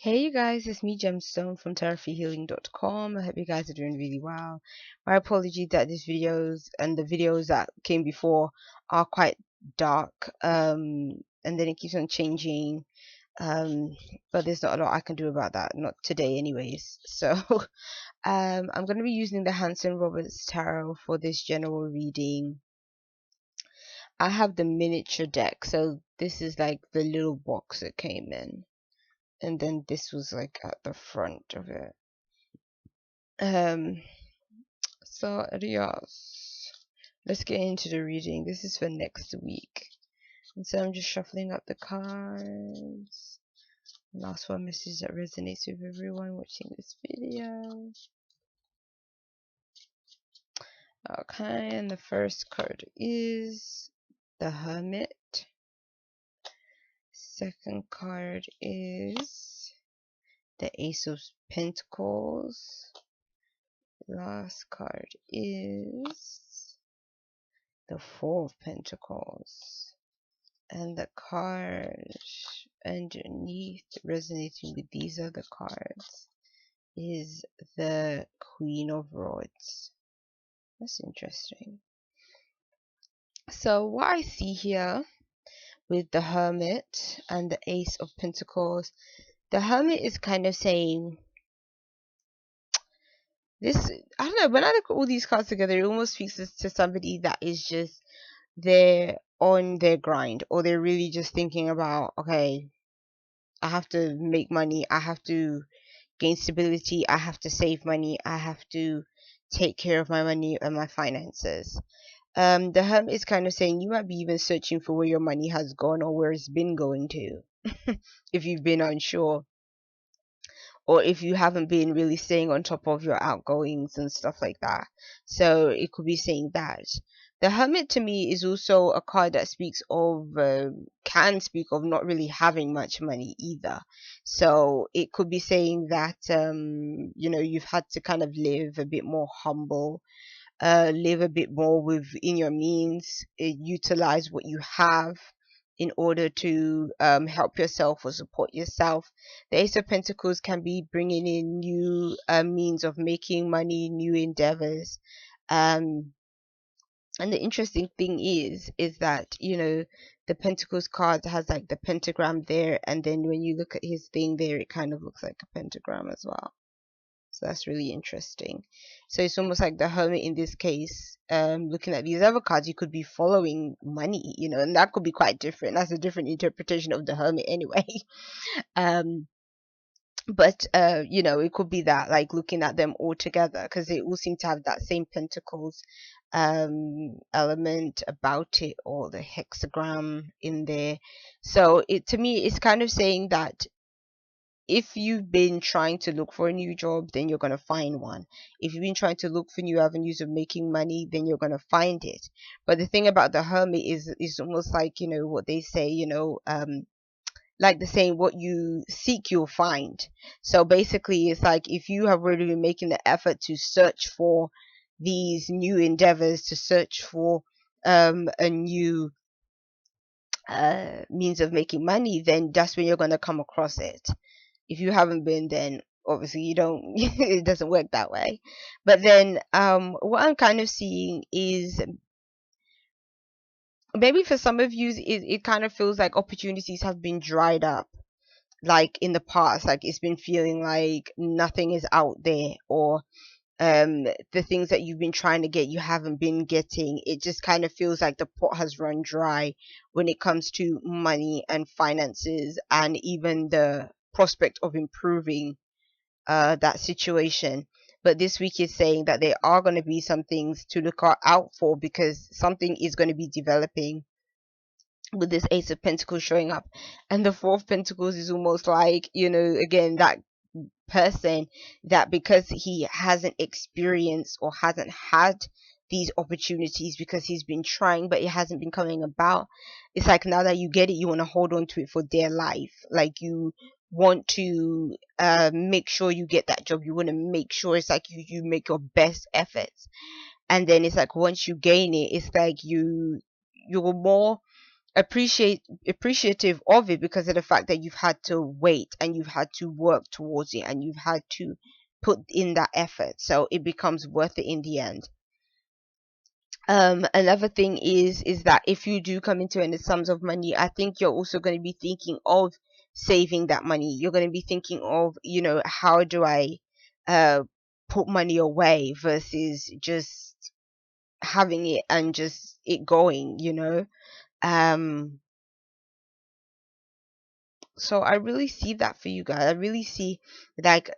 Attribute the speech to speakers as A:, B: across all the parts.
A: Hey you guys, it's me Gemstone from therapyhealing.com. I hope you guys are doing really well. My apology that these videos and the videos that came before are quite dark, and then it keeps on changing, but there's not a lot I can do about that, not today anyways. So I'm going to be using the Hanson Roberts Tarot for this general reading. I have the miniature deck, so this is like the little box it came in, and then this was like at the front of it. So yes, let's get into the reading. This is for next week, and so I'm just shuffling up the cards. Last one message that resonates with everyone watching this video. Okay, and the first card is the Hermit. Second card is the Ace of Pentacles. Last card is the Four of Pentacles. And the card underneath, resonating with these other cards, is the Queen of Rods. That's interesting. So what I see here with the Hermit and the Ace of Pentacles, the Hermit is kind of saying this, I don't know, when I look at all these cards together, it almost speaks to somebody that is just they're on their grind, or they're really just thinking about, okay, I have to make money, I have to gain stability, I have to save money, I have to take care of my money and my finances. The Hermit is kind of saying you might be even searching for where your money has gone or where it's been going to if you've been unsure, or if you haven't been really staying on top of your outgoings and stuff like that. So it could be saying that. The Hermit to me is also a card that speaks of, can speak of not really having much money either. So it could be saying that, you've had to kind of live a bit more humble, live a bit more within your means, utilize what you have in order to help yourself or support yourself. The Ace of Pentacles can be bringing in new means of making money, new endeavors. And the interesting thing is that, the Pentacles card has like the pentagram there, and then when you look at his thing there, it kind of looks like a pentagram as well. So that's really interesting. So it's almost like the Hermit in this case, looking at these other cards, you could be following money, and that could be quite different. That's a different interpretation of the Hermit anyway. um but it could be that, like, looking at them all together, because they all seem to have that same pentacles element about it, or the hexagram in there. So it, to me, it's kind of saying that if you've been trying to look for a new job, then you're going to find one. If you've been trying to look for new avenues of making money, then you're going to find it. But the thing about the Hermit is almost like, what they say, like the saying, what you seek, you'll find. So basically, it's like if you have really been making the effort to search for these new endeavors, to search for a new means of making money, then that's when you're going to come across it. If you haven't been, then obviously you don't it doesn't work that way. But then what I'm kind of seeing is, maybe for some of you, it kind of feels like opportunities have been dried up, like in the past, like it's been feeling like nothing is out there, or the things that you've been trying to get, you haven't been getting. It just kind of feels like the pot has run dry when it comes to money and finances, and even the prospect of improving that situation. But this week is saying that there are going to be some things to look out for, because something is going to be developing with this Ace of Pentacles showing up. And the Four of Pentacles is almost like, again, that person that, because he hasn't experienced or hasn't had these opportunities, because he's been trying but it hasn't been coming about, it's like now that you get it, you want to hold on to it for dear life. Like, you want to make sure you get that job. You want to make sure, it's like you make your best efforts. And then it's like once you gain it, it's like you're more appreciative of it because of the fact that you've had to wait and you've had to work towards it and you've had to put in that effort, so it becomes worth it in the end. Another thing is that if you do come into any sums of money, I think you're also going to be thinking of saving that money. You're going to be thinking of, how do I uh put money away versus just having it and just it going. um so I really see that for you guys. I really see, like,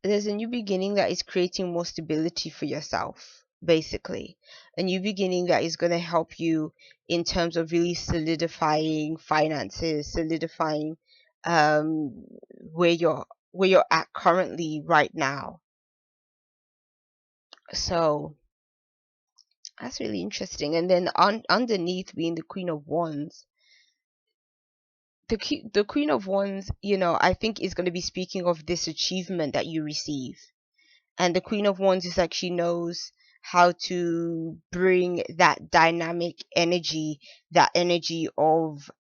A: there's a new beginning that is creating more stability for yourself, basically. A new beginning that is going to help you in terms of really solidifying finances, solidifying um where you're at currently right now. So that's really interesting. And then underneath being the Queen of Wands, the Queen of Wands, I think is going to be speaking of this achievement that you receive. And the Queen of Wands is like, she knows how to bring that dynamic energy, that energy of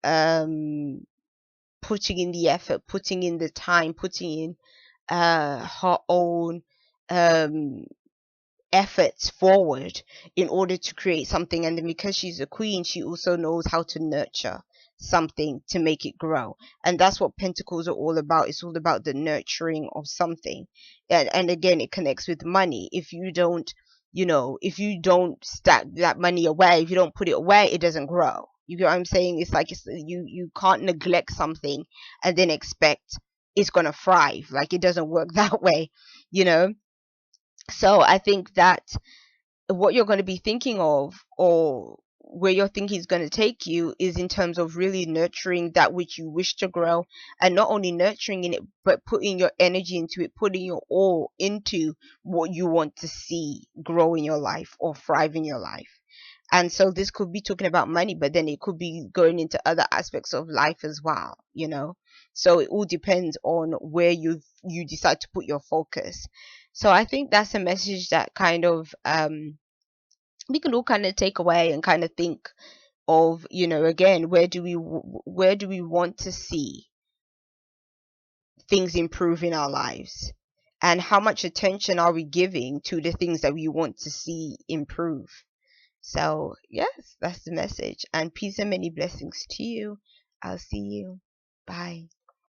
A: putting in the effort, putting in the time, putting in her own um efforts forward in order to create something. And then because she's a queen, she also knows how to nurture something to make it grow. And that's what pentacles are all about. It's all about the nurturing of something. And again, it connects with money. If you don't stack that money away, if you don't put it away, it doesn't grow. You get what I'm saying? It's like, you can't neglect something and then expect it's gonna thrive. Like, it doesn't work that way, you know so I think that what you're going to be thinking of, or where your thinking is going to take you, is in terms of really nurturing that which you wish to grow, and not only nurturing in it, but putting your energy into it, putting your all into what you want to see grow in your life or thrive in your life. And so this could be talking about money, but then it could be going into other aspects of life as well. So it all depends on where you decide to put your focus. So I think that's a message that kind of we can all kind of take away and kind of think of, again, where do we want to see things improve in our lives, and how much attention are we giving to the things that we want to see improve. So yes, that's the message, and peace and many blessings to you. I'll see you. Bye.